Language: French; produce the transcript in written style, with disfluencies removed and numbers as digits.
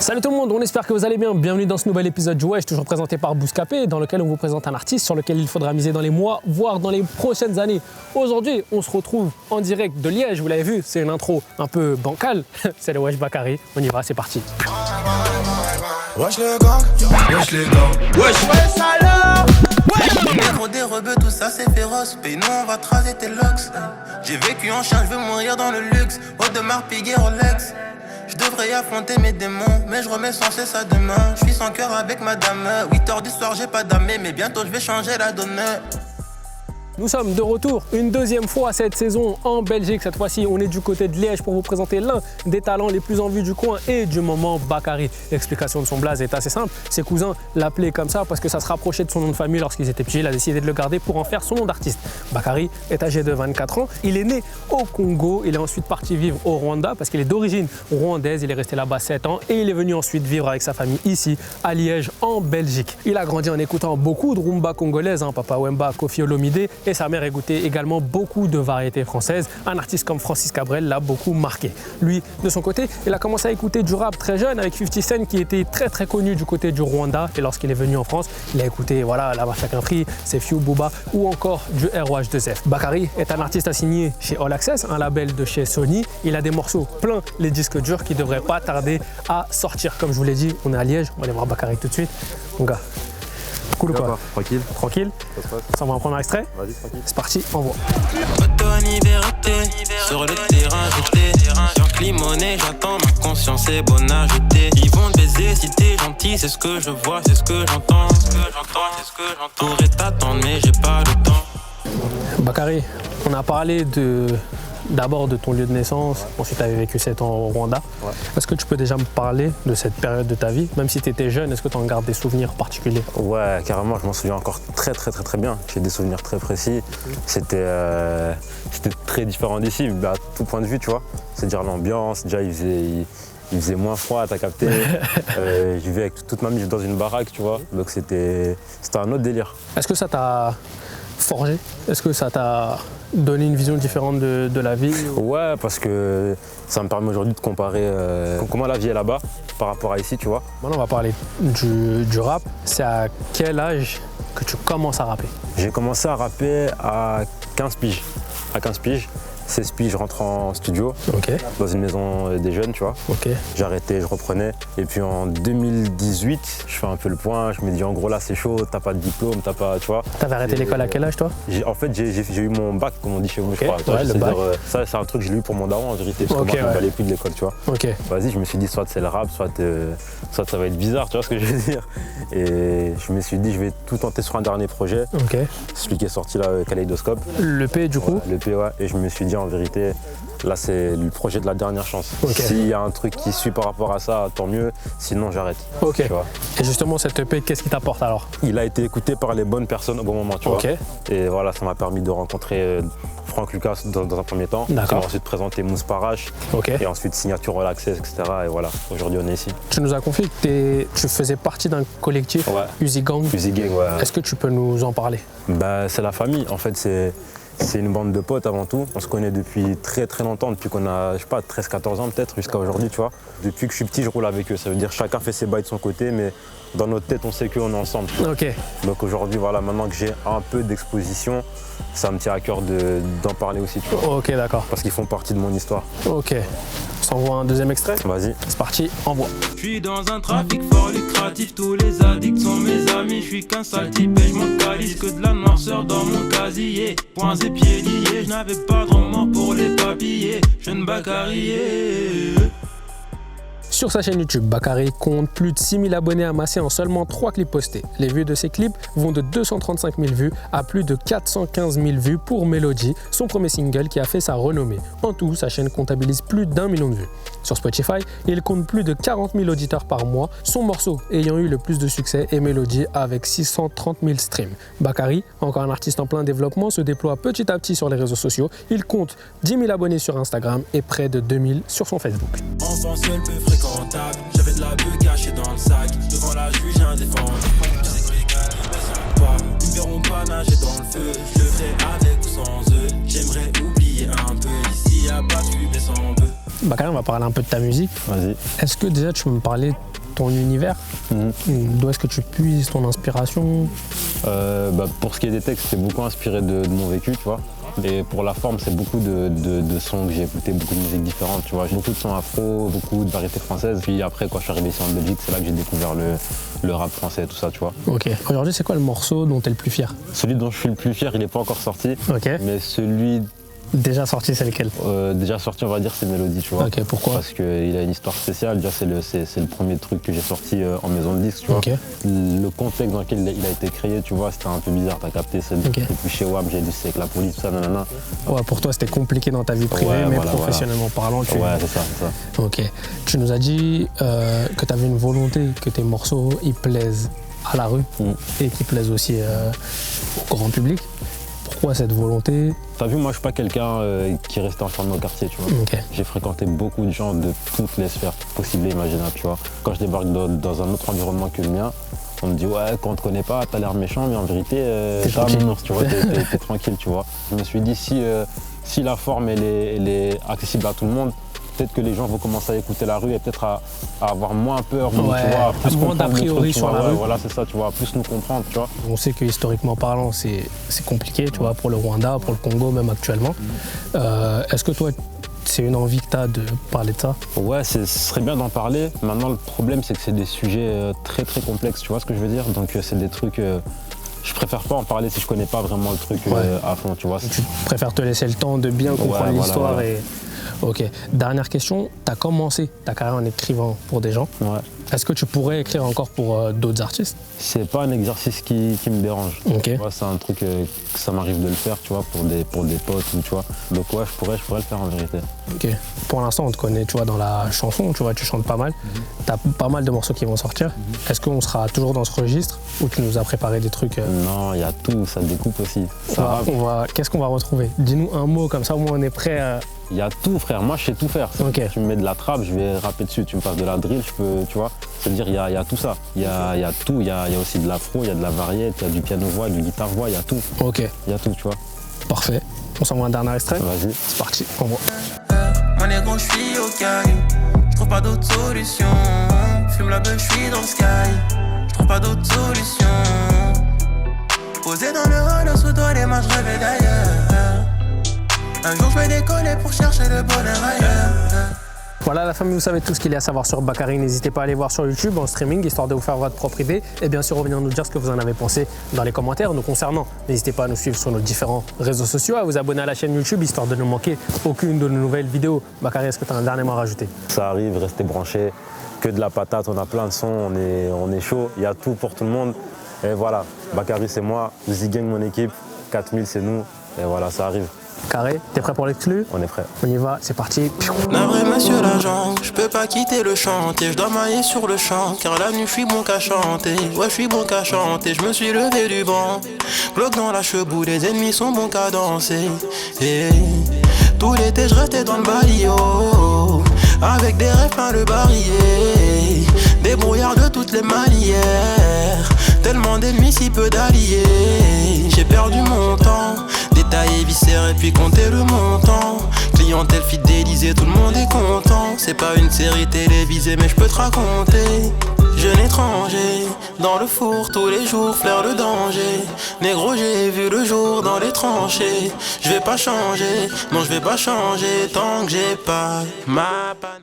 Salut tout le monde, on espère que vous allez bien. Bienvenue dans ce nouvel épisode du Wesh, toujours présenté par Bouscapé, dans lequel on vous présente un artiste sur lequel il faudra miser dans les mois, voire dans les prochaines années. Aujourd'hui, on se retrouve en direct de Liège, vous l'avez vu, c'est une intro un peu bancale. C'est le Wesh Bakary, on y va, c'est parti. Wesh les gars, wesh les gars, wesh alors. Négro des rebeux, tout ça c'est féroce. Paye-nous, on va tracer tes locks. J'ai vécu en chien, je veux mourir dans le luxe. Audemars, Piguet, Rolex. Je devrais affronter mes démons, mais je remets sans cesse à demain. Je suis sans cœur avec madame. 8h du soir, j'ai pas d'amé, mais bientôt je vais changer la donne. Nous sommes de retour une deuxième fois cette saison en Belgique. Cette fois-ci, on est du côté de Liège pour vous présenter l'un des talents les plus en vue du coin et du moment, Bakary. L'explication de son blaze est assez simple. Ses cousins l'appelaient comme ça parce que ça se rapprochait de son nom de famille lorsqu'ils étaient petits. Il a décidé de le garder pour en faire son nom d'artiste. Bakary est âgé de 24 ans. Il est né au Congo. Il est ensuite parti vivre au Rwanda parce qu'il est d'origine rwandaise. Il est resté là-bas 7 ans et il est venu ensuite vivre avec sa famille ici à Liège, en Belgique. Il a grandi en écoutant beaucoup de rumba congolaise, Papa Wemba, Koffi Olomide, et sa mère écoutait également beaucoup de variétés françaises. Un artiste comme Francis Cabrel l'a beaucoup marqué. Lui, de son côté, il a commencé à écouter du rap très jeune avec 50 Cent qui était très connu du côté du Rwanda. Et lorsqu'il est venu en France, il a écouté la Mafia Country, Sefiu, Booba ou encore du ROH2F. Bakary est un artiste assigné chez All Access, un label de chez Sony. Il a des morceaux plein les disques durs qui ne devraient pas tarder à sortir. Comme je vous l'ai dit, on est à Liège. On va aller voir Bakary tout de suite. Mon gars. Cool ou pas? Tranquille. Tranquille. Ça va en prendre un extrait? Vas-y, tranquille. C'est parti, envoie. Sur le terrain, j'étais Jean-Climonné, j'attends, ma conscience est bonne à jeter. Ils vont te baiser si t'es gentil, c'est ce que je vois, c'est ce que j'entends. Pourrais t'attendre, mais j'ai pas le temps. Bakary, on a parlé d'abord de ton lieu de naissance, ensuite tu avais vécu 7 ans au Rwanda. Ouais. Est-ce que tu peux déjà me parler de cette période de ta vie? Même si tu étais jeune, est-ce que tu en gardes des souvenirs particuliers? Ouais, carrément, je m'en souviens encore très bien. J'ai des souvenirs très précis. C'était très différent d'ici, à tout point de vue, tu vois. C'est-à-dire l'ambiance, déjà il faisait moins froid, t'as capté. Je vivais avec toute ma vie dans une baraque, tu vois. Donc c'était un autre délire. Est-ce que ça t'a forgé? Est-ce que ça t'a donné une vision différente de la vie? Ouais, parce que ça me permet aujourd'hui de comparer comment la vie est là-bas par rapport à ici, tu vois. Maintenant, on va parler du rap. C'est à quel âge que tu commences à rapper? J'ai commencé à rapper à 15 piges. À 15 piges. 16 piges, je rentre en studio, dans une maison des jeunes, tu vois. J'ai arrêté, je reprenais. Et puis en 2018, je fais un peu le point, je me dis en gros là c'est chaud, t'as pas de diplôme, t'as pas, tu vois. T'avais arrêté l'école à quel âge toi? En fait j'ai eu mon bac, comme on dit chez vous, je crois. Ouais, le bac. Ça c'est un truc que j'ai eu pour mon daron en vérité, parce que moi je n'allais plus de l'école, tu vois. Vas-y, je me suis dit soit c'est le rap, soit ça va être bizarre, tu vois ce que je veux dire. Et je me suis dit je vais tout tenter sur un dernier projet. Celui qui est sorti là, Kaleidoscope. L'EP du coup? L'EP, ouais. Et je me suis dit en vérité, là c'est le projet de la dernière chance. S'il y a un truc qui suit par rapport à ça, tant mieux, sinon j'arrête. Tu vois. Et justement cette EP, qu'est-ce qui t'apporte alors? Il a été écouté par les bonnes personnes au bon moment, tu vois. Et voilà, ça m'a permis de rencontrer Franck Lucas dans un premier temps. Qui m'a ensuite présenté Mousse Parache. Et ensuite Signature All Access, etc. Et voilà, aujourd'hui on est ici. Tu nous as confié que tu faisais partie d'un collectif, Uzi Gang. Uzi Gang, ouais. Est-ce que tu peux nous en parler? C'est la famille, en fait c'est une bande de potes avant tout. On se connaît depuis très longtemps, depuis qu'on a, je sais pas, 13-14 ans peut-être, jusqu'à aujourd'hui, tu vois. Depuis que je suis petit, je roule avec eux. Ça veut dire chacun fait ses bails de son côté, mais dans notre tête, on sait qu'on est ensemble. Donc aujourd'hui, voilà, maintenant que j'ai un peu d'exposition, ça me tient à cœur d'en parler aussi, tu vois. D'accord. Parce qu'ils font partie de mon histoire. On s'envoie un deuxième extrait? Vas-y. C'est parti, envoie. Je suis dans un trafic fort lucratif, tous les addicts sont mes amis. Je suis qu'un sale type et je m'en calise, que de la noirceur dans mon casier. Poings et pieds liés, je n'avais pas de remords pour les papillers. Jeune Bakary. Sur sa chaîne YouTube, Bakary compte plus de 6000 abonnés amassés en seulement 3 clips postés. Les vues de ses clips vont de 235 000 vues à plus de 415 000 vues pour Melody, son premier single qui a fait sa renommée. En tout, sa chaîne comptabilise plus d'1 million de vues. Sur Spotify, il compte plus de 40 000 auditeurs par mois, son morceau ayant eu le plus de succès est Melody avec 630 000 streams. Bakary, encore un artiste en plein développement, se déploie petit à petit sur les réseaux sociaux. Il compte 10 000 abonnés sur Instagram et près de 2000 sur son Facebook. Enfant seul, peu fréquentable. J'avais de la beuh cachée dans le sac. Devant la juge indéfendable. Je sais que les gars ne baisseront pas. Ils ne verront pas nager dans le feu. Je le ferai avec ou sans eux. J'aimerais oublier un peu. Ici y'a pas de fumée sans peu. Bakary, on va parler un peu de ta musique. Vas-y. Est-ce que déjà tu peux me parler de ton univers? D'où est-ce que tu puises ton inspiration? Pour ce qui est des textes, c'est beaucoup inspiré de mon vécu, tu vois. Et pour la forme, c'est beaucoup de sons que j'ai écouté, beaucoup de musiques différentes, tu vois. J'ai beaucoup de sons afro, beaucoup de variétés françaises. Puis après, quand je suis arrivé ici en Belgique, c'est là que j'ai découvert le rap français et tout ça, tu vois. Ok. Aujourd'hui, c'est quoi le morceau dont tu es le plus fier? Celui dont je suis le plus fier, il n'est pas encore sorti. Ok. Mais celui Déjà sorti, c'est lequel? déjà sorti, on va dire, c'est Mélodie, tu vois. Ok, pourquoi? Parce qu'il a une histoire spéciale. Déjà, c'est le premier truc que j'ai sorti en maison de disque, tu vois. Ok. Le contexte dans lequel il a été créé, tu vois, c'était un peu bizarre, t'as capté. C'est Ok. depuis chez WAM, j'ai dit c'est avec la police, tout ça, nanana. Ouais, pour toi, c'était compliqué dans ta vie privée, Ouais, mais voilà, professionnellement parlant, tu... Ouais, c'est ça. Ok. Tu nous as dit que tu avais une volonté que tes morceaux, ils plaisent à la rue et qu'ils plaisent aussi au grand public. Pourquoi cette volonté? T'as vu, moi je suis pas quelqu'un qui reste enfermé au quartier, tu vois. Ok. J'ai fréquenté beaucoup de gens de toutes les sphères possibles et imaginables, tu vois. Quand je débarque dans un autre environnement que le mien, on me dit ouais, quand on te connaît pas, t'as l'air méchant, mais en vérité, t'es tranquille. tu vois, t'es tranquille, tu vois. Je me suis dit si la forme elle est accessible à tout le monde, peut-être que les gens vont commencer à écouter la rue et peut-être à avoir moins peur, Ouais, tu vois, plus moins d'a comprendre le priori truc, tu sur vois. la Ouais, rue. voilà, c'est ça, tu vois, plus nous comprendre, tu vois. On sait que historiquement parlant, c'est compliqué, tu vois, pour le Rwanda, pour le Congo même actuellement. Est-ce que toi, c'est une envie que tu as de parler de ça? Ouais, ce serait bien d'en parler. Maintenant, le problème, c'est que c'est des sujets très très complexes, tu vois ce que je veux dire? Donc c'est des trucs... je préfère pas en parler si je connais pas vraiment le truc à fond, tu vois. Tu préfères te laisser le temps de bien comprendre l'histoire voilà. et... Ok. Dernière question, tu as commencé ta carrière en écrivant pour des gens. Ouais. Est-ce que tu pourrais écrire encore pour d'autres artistes? C'est pas un exercice qui me dérange. Ok. Tu vois, c'est un truc que ça m'arrive de le faire, tu vois, pour des potes, tu vois. Donc ouais, je pourrais le faire en vérité. Ok. Pour l'instant, on te connaît, tu vois, dans la chanson, tu vois, tu chantes pas mal. Tu as pas mal de morceaux qui vont sortir. Est-ce qu'on sera toujours dans ce registre ou tu nous as préparé des trucs Non, il y a tout, ça découpe aussi. Qu'est-ce qu'on va retrouver? Dis-nous un mot, comme ça, au moins on est prêt à... Il y a tout, frère. Moi, je sais tout faire. Ok. Tu me mets de la trappe, je vais rapper dessus. Tu me passes de la drill, je peux, tu vois. C'est-à-dire, il y a tout ça. Il y a tout. Il y a aussi de l'afro, il y a de la variété, il y a du piano-voix, du guitare-voix, il y a tout. Ok. Il y a tout, tu vois. Parfait. On s'envoie un dernier extrait? Vas-y. C'est parti, on voit. Mon négro, je suis au caillou. Je trouve pas d'autre solution. Fume la beuh, je suis dans le sky. Je trouve pas d'autre solution. Posé dans le hall, sous toi, les mains, je rêvais d'ailleurs. Un jour, je vais décoller pour chercher le bonheur ailleurs. Voilà la famille, vous savez tout ce qu'il y a à savoir sur Bakary. N'hésitez pas à aller voir sur YouTube en streaming, histoire de vous faire votre propre idée. Et bien sûr, revenir nous dire ce que vous en avez pensé dans les commentaires nous concernant. N'hésitez pas à nous suivre sur nos différents réseaux sociaux, à vous abonner à la chaîne YouTube, histoire de ne manquer aucune de nos nouvelles vidéos. Bakary, est-ce que tu as un dernier mot à rajouter? Ça arrive, restez branchés. Que de la patate, on a plein de sons, on est chaud. Il y a tout pour tout le monde. Et voilà, Bakary, c'est moi. Uzi Gang, mon équipe. 4000, c'est nous. Et voilà, ça arrive. Carré, t'es prêt pour l'exclu? On est prêt. On y va, c'est parti. Navré monsieur l'agent, je peux pas quitter le chantier, je dois mailler sur le champ, car la nuit je suis bon qu'à chanter, ouais je suis bon qu'à chanter, je me suis levé du banc, Glock dans la chebou, les ennemis sont bons qu'à danser, et tout l'été je restais dans le barrio, avec des rêves plein le barillet, des brouillards de toutes les manières, tellement d'ennemis si peu d'alliés, j'ai perdu mon temps, détailler, viscérer puis compter le montant. Clientèle fidélisée, tout le monde est content. C'est pas une série télévisée mais je peux te raconter. Jeune étranger, dans le four tous les jours, flaire le danger. Négro j'ai vu le jour dans les tranchées. Je vais pas changer, non je vais pas changer tant que j'ai pas ma panne.